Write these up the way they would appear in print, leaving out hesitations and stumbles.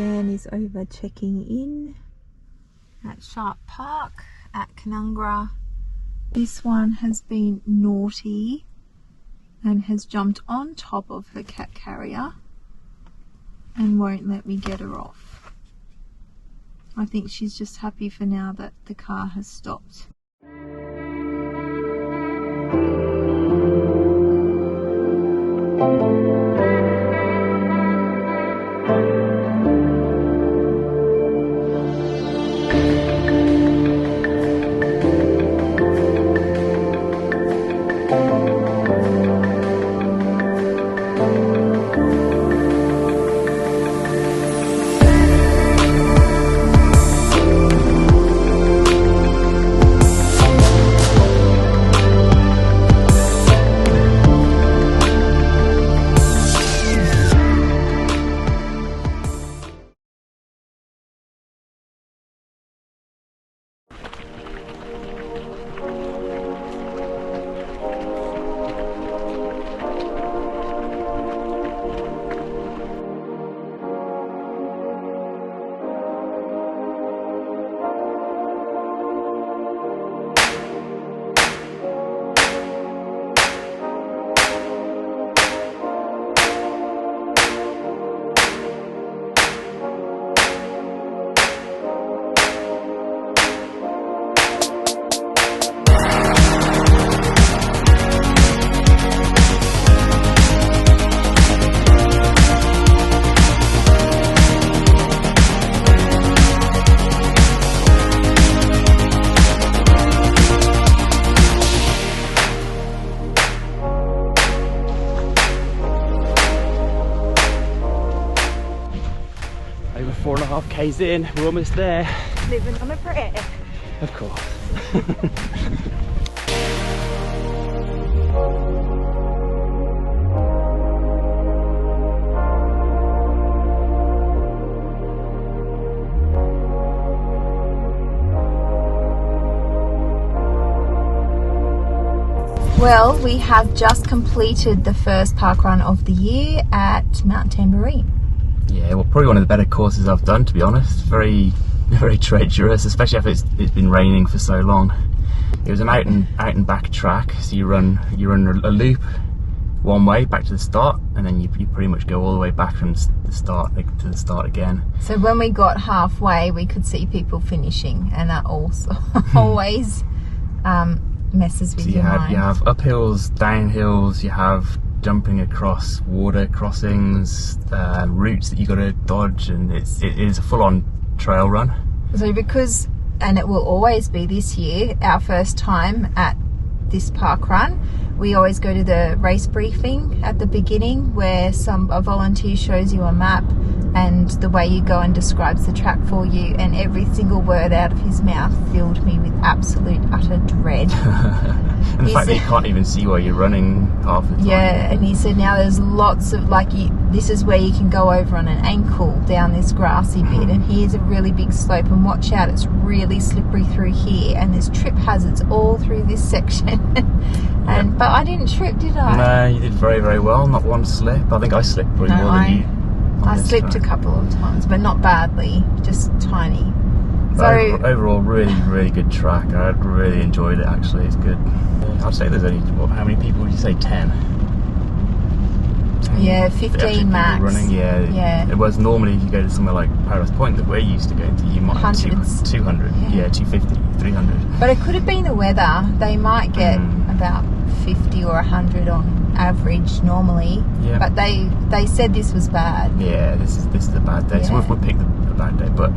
Dan is over checking in at Sharp Park at Canungra. This one has been naughty and has jumped on top of her cat carrier and won't let me get her off. I think she's just happy for now that the car has stopped. Over 4.5 k's in, we're almost there. Living on a prayer. Of course. Well, we have just completed the first parkrun of the year at Mount Tamborine. Yeah, well, probably one of the better courses I've done, to be honest. Very, very treacherous, especially if it's been raining for so long. It was an out and back track, so you run a loop one way back to the start, and then you pretty much go all the way back from the start to the start again. So when we got halfway, we could see people finishing, and that also always messes with your mind. You have uphills, downhills, you have jumping across water crossings, routes that you got to dodge, and it is a full-on trail run. So because, and it will always be this year, our first time at this park run, we always go to the race briefing at the beginning where a volunteer shows you a map and the way you go and describes the track for you, and every single word out of his mouth filled me with absolute utter dread. And the fact that you can't even see where you're running half the time. Yeah, and he said now there's lots of, this is where you can go over on an ankle down this grassy bit, and here's a really big slope, and watch out, it's really slippery through here, and there's trip hazards all through this section. But I didn't trip, did I? No, you did very, very well. Not one slip. I think I slipped probably more than you. I slipped a couple of times, but not badly, just tiny. So overall, really, really good track. I really enjoyed it. Actually, it's good. I'd say there's only how many people would you say? 10. Yeah, 15 max. Running. Yeah. It was normally if you go to somewhere like Paradise Point that we're used to going to, you might have 200. Yeah, 250, 300. But it could have been the weather. They might get about 50 or 100 on average normally. Yeah. But they said this was bad. Yeah, this is a bad day. Yeah. So we picked a bad day, but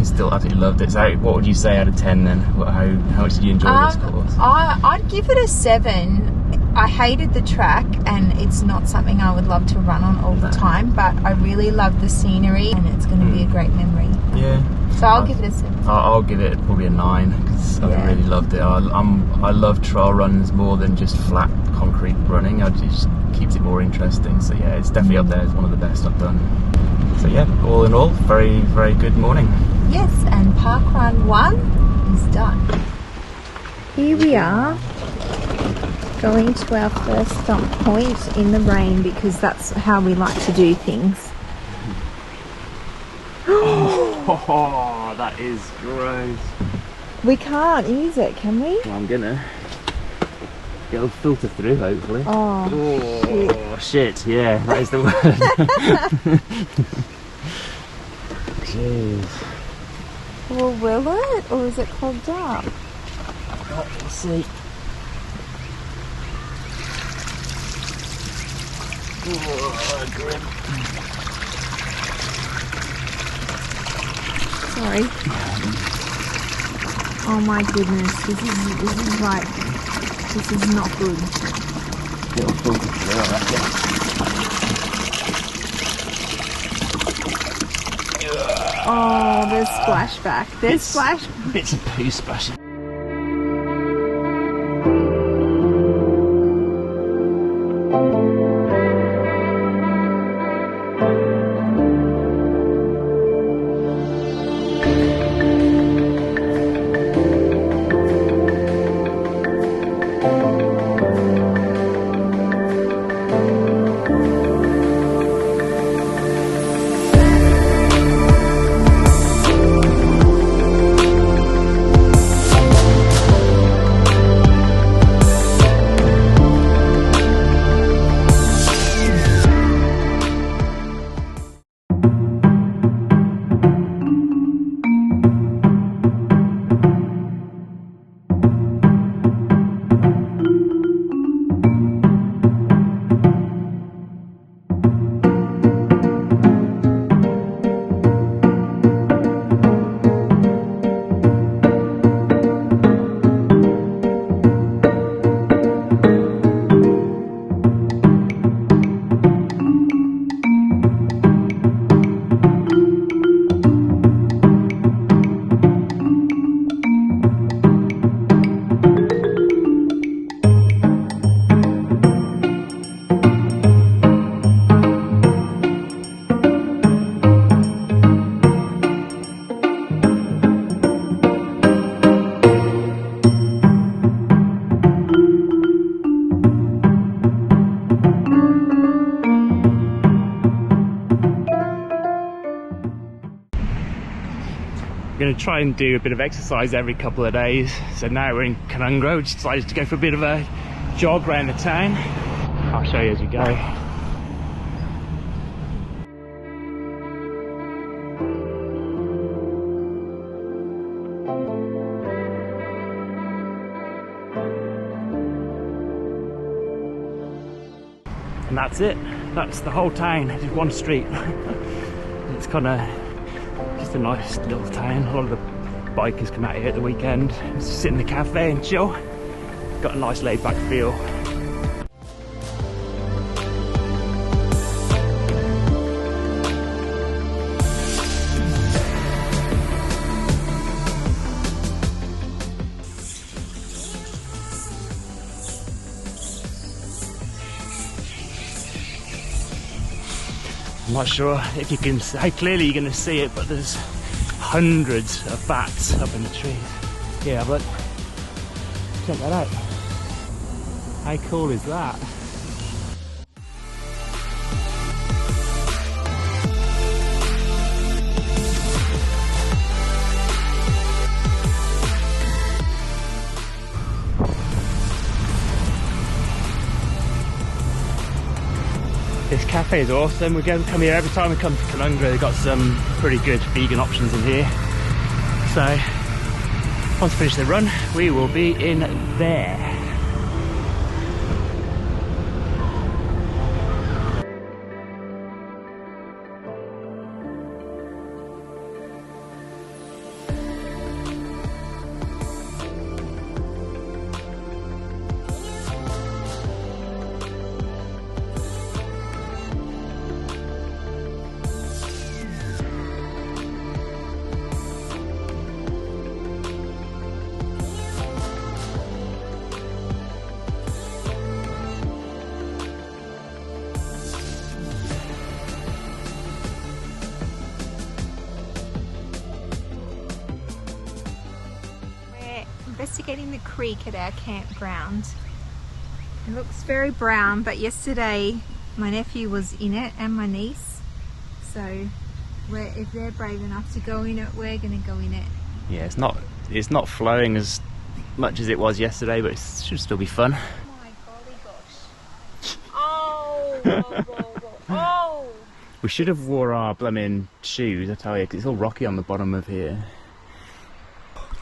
still absolutely loved it. So what would you say out of 10 then? How much did you enjoy this course? I'd give it a 7. I hated the track, and it's not something I would love to run on all the time, but I really love the scenery, and it's going to be a great memory. Yeah. So I'll give it a 7. I'll give it probably a 9 because I really loved it. I love trail runs more than just flat concrete running. It just keeps it more interesting. So yeah, it's definitely up there as one of the best I've done. So yeah, all in all, very, very good morning. Yes, and Parkrun 1 is done. Here we are, going to our first stop point in the rain because that's how we like to do things. Oh, that is gross. We can't use it, can we? Well, I'm gonna. It'll filter through, hopefully. Oh, shit. Yeah, that is the word. Jeez. Well, will it? Or is it clogged up? Oh, let's see. Oh, grim. Sorry. Oh my goodness, this is like, this is not good. It'll filter through, I reckon. Oh, there's splashback. There's splash. Bits of poo splashing. Going to try and do a bit of exercise every couple of days. So now we're in Canungra. We just decided to go for a bit of a jog around the town. I'll show you as we go. And that's it. That's the whole town. Just one street. It's kind of just a nice little town. A lot of the bikers come out here at the weekend, just sit in the cafe and chill. Got a nice laid back feel. I'm not sure if you can, how clearly you're going to see it, but there's hundreds of bats up in the trees. Yeah, but check that out. How cool is that? This cafe is awesome. We come here every time we come to Canungra. They've got some pretty good vegan options in here. So once we finish the run, we will be in there. Investigating the creek at our campground. It looks very brown, but yesterday my nephew was in it and my niece, so if they're brave enough to go in it, we're going to go in it. Yeah, it's not flowing as much as it was yesterday, but it should still be fun. Oh my golly gosh. Oh! We should have wore our blooming shoes, I tell you, because it's all rocky on the bottom of here.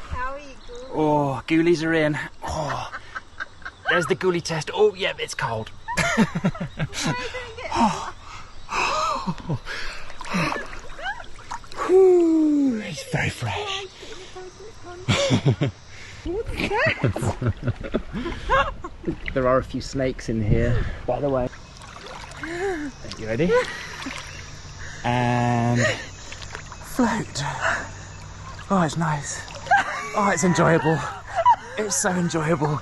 How are you doing? Oh, ghoulies are in. Oh, there's the ghoulie test. Oh, yeah, it's cold. It's very fresh. There are a few snakes in here, by the way. Are you ready? And float. Oh, it's nice. Oh, it's enjoyable. It's so enjoyable.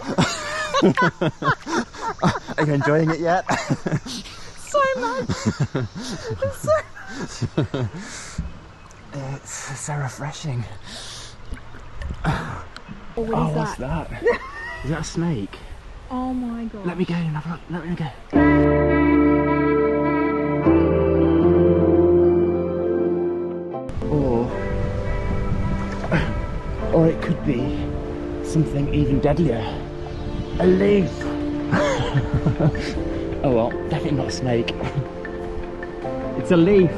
Are you enjoying it yet? So much. It's so refreshing. Oh, What's that? Is that a snake? Oh my god. Let me go and have a look. Let me go. Or it could be something even deadlier. A leaf. Oh well, definitely not a snake. It's a leaf.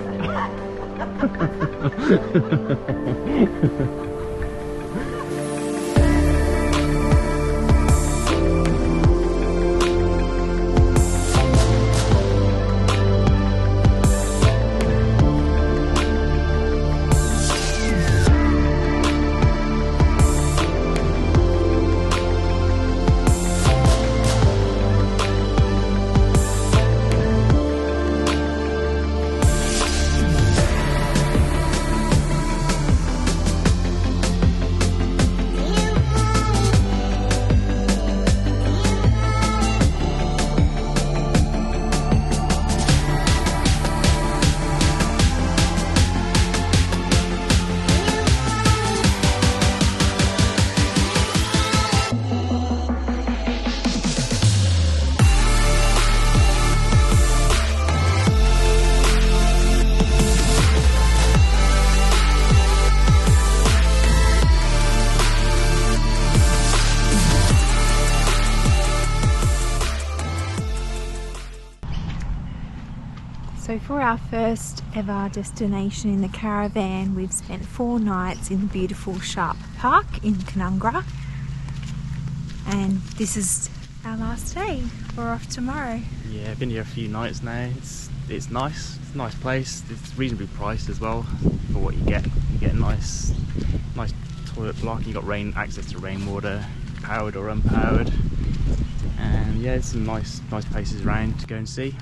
So for our first ever destination in the caravan, we've spent 4 nights in the beautiful Sharp Park in Canungra, and this is our last day. We're off tomorrow. Yeah, I've been here a few nights now. It's nice. It's a nice place. It's reasonably priced as well for what you get. You get a nice toilet block. You got access to rainwater, powered or unpowered, and yeah, there's some nice places around to go and see.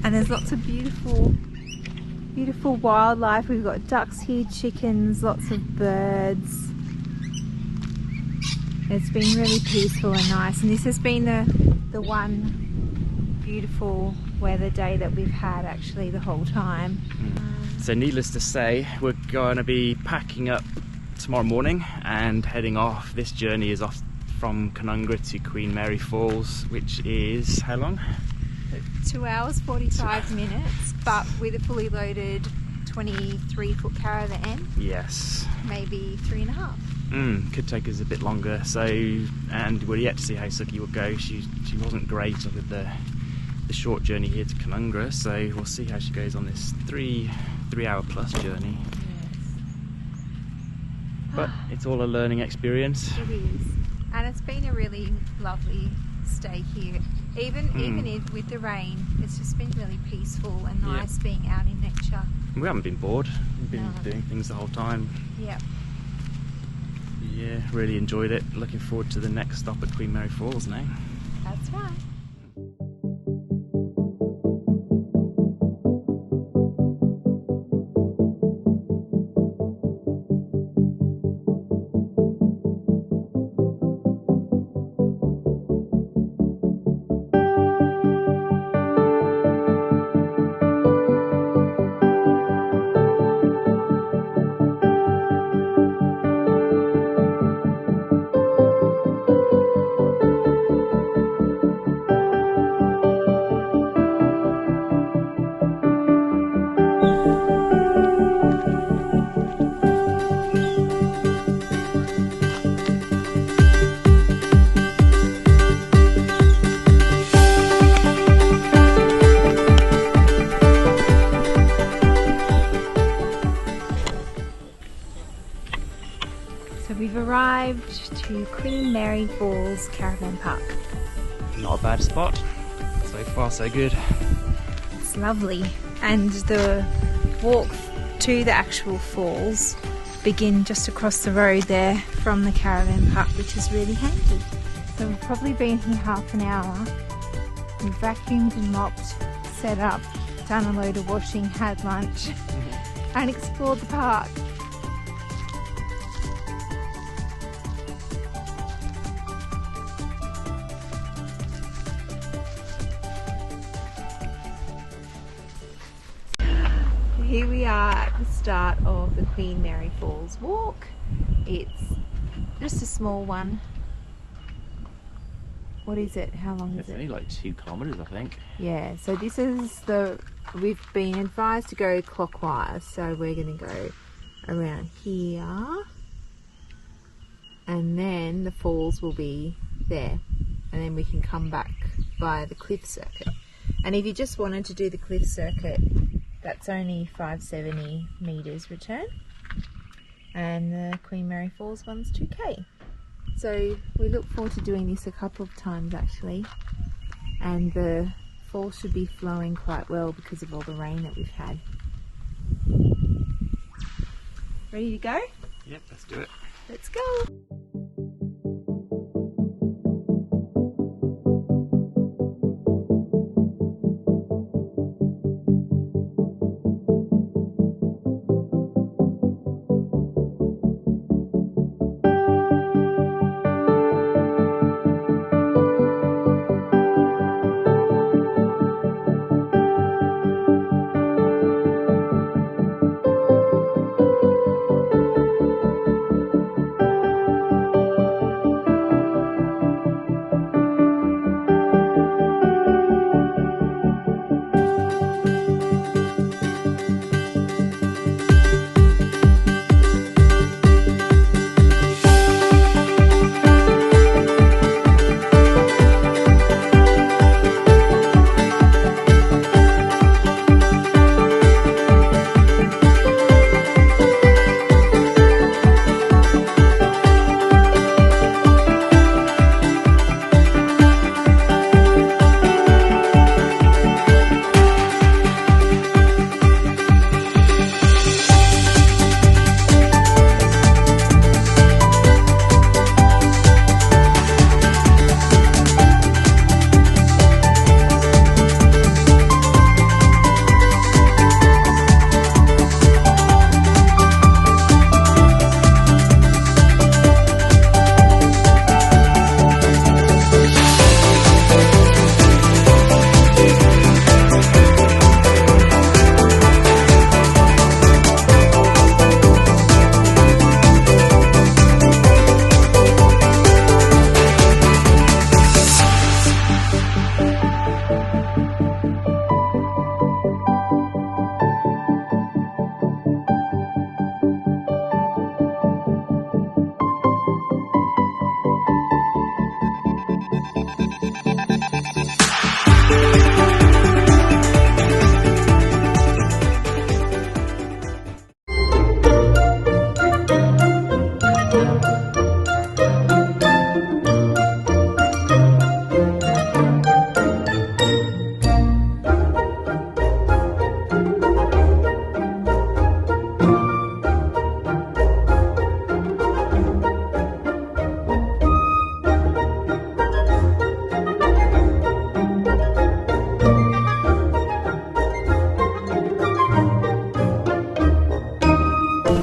And there's lots of beautiful wildlife. We've got ducks here, chickens, lots of birds. It's been really peaceful and nice, and this has been the one beautiful weather day that we've had actually the whole time. So needless to say, we're going to be packing up tomorrow morning and heading off. This journey is off from Canungra to Queen Mary Falls, which is how long? 2 hours 45 minutes, but with a fully loaded 23-foot caravan. Yes. Maybe 3.5. Could take us a bit longer. So, and we're yet to see how Suki will go. She wasn't great with the short journey here to Canungra, so we'll see how she goes on this 3 hour plus journey. Yes. But it's all a learning experience. It is, and it's been a really lovely stay here. Even with the rain, it's just been really peaceful and nice being out in nature. We haven't been bored. We've been doing things the whole time. Yeah. Yeah, really enjoyed it. Looking forward to the next stop at Queen Mary Falls now. That's right. arrived to Queen Mary Falls Caravan Park. Not a bad spot. So far so good. It's lovely, and the walk to the actual falls begin just across the road there from the caravan park, which is really handy. So we've probably been here half an hour. We've vacuumed and mopped, set up, done a load of washing, had lunch and explored the park. Here we are at the start of the Queen Mary Falls walk. It's just a small one. What is it? How long is It's it? only like 2 kilometres, I think. Yeah, so this is we've been advised to go clockwise, so we're going to go around here and then the falls will be there, and then we can come back via the cliff circuit. And if you just wanted to do the cliff circuit, that's only 570 metres return, and the Queen Mary Falls one's 2k. So we look forward to doing this a couple of times actually, and the fall should be flowing quite well because of all the rain that we've had. Ready to go? Yep, let's do it. Let's go!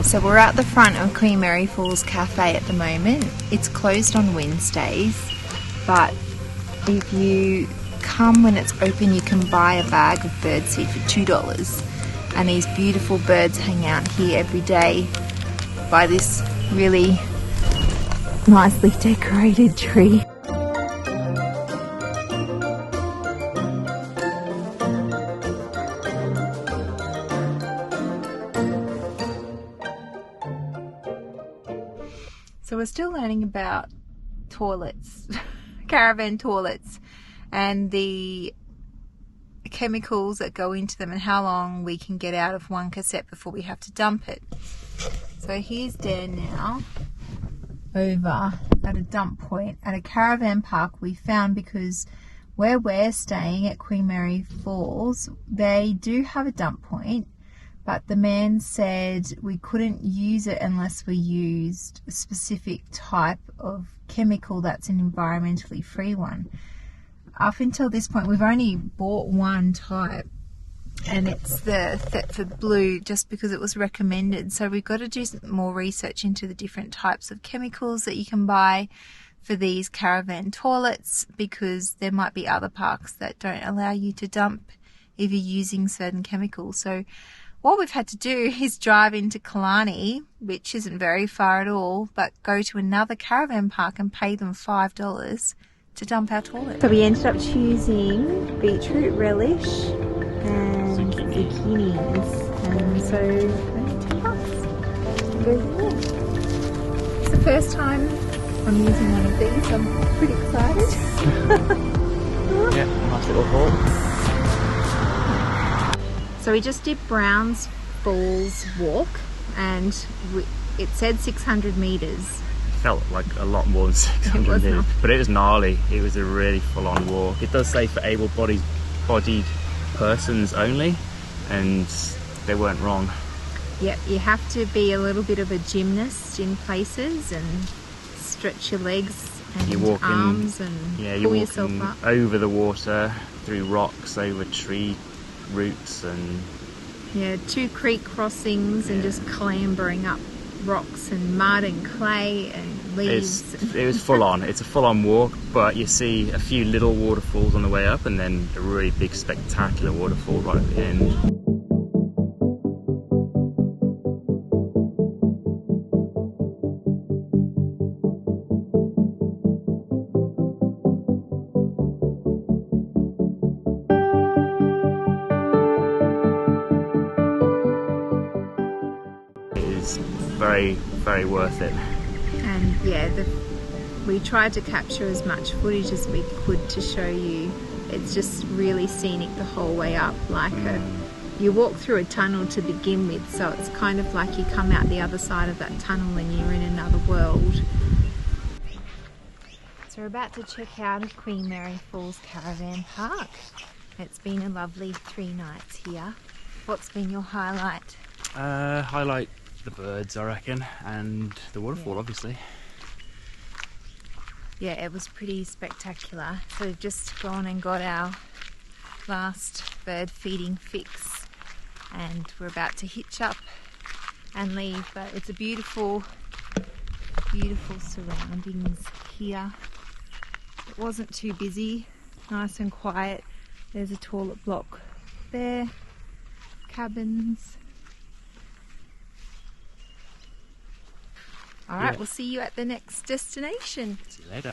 So we're at the front of Queen Mary Falls Cafe at the moment. It's closed on Wednesdays, but if you come when it's open, you can buy a bag of birdseed for $2. And these beautiful birds hang out here every day by this really nicely decorated tree. So we're still learning about toilets, caravan toilets, and the chemicals that go into them and how long we can get out of one cassette before we have to dump it. So here's Dan now, over at a dump point at a caravan park we found, because where we're staying at Queen Mary Falls, they do have a dump point, but the man said we couldn't use it unless we used a specific type of chemical that's an environmentally free one. Up until this point, we've only bought one type, and it's the Thetford Blue, just because it was recommended. So we've got to do some more research into the different types of chemicals that you can buy for these caravan toilets, because there might be other parks that don't allow you to dump if you're using certain chemicals. So what we've had to do is drive into Killarney, which isn't very far at all, but go to another caravan park and pay them $5 to dump our toilet. So we ended up choosing beetroot relish and zucchinis, and so only $10. Go from there. It's the first time I'm using one of these. I'm pretty excited. Yeah, nice little haul. So we just did Browns Falls walk, and it said 600 metres. Felt like a lot more than 600 meters, but it was gnarly. It was a really full-on walk. It does say for able-bodied persons only, and they weren't wrong. Yep, you have to be a little bit of a gymnast in places and stretch your legs and You're arms and pull yourself up. Over the water, through rocks, over tree roots, and 2 creek crossings, and just clambering up rocks and mud and clay and leaves. It was full on. It's a full on walk, but you see a few little waterfalls on the way up, and then a really big spectacular waterfall right at the end. Very, very worth it. And yeah, we tried to capture as much footage as we could to show you. It's just really scenic the whole way up. Like you walk through a tunnel to begin with, so it's kind of like you come out the other side of that tunnel and you're in another world. So we're about to check out of Queen Mary Falls Caravan Park. It's been a lovely 3 nights here. What's been your highlight? Highlight the birds, I reckon, and the waterfall, obviously. Yeah, it was pretty spectacular. So we've just gone and got our last bird feeding fix, and we're about to hitch up and leave. But it's a beautiful, beautiful surroundings here. It wasn't too busy, nice and quiet. There's a toilet block there, cabins. Alright, we'll see you at the next destination. See you later.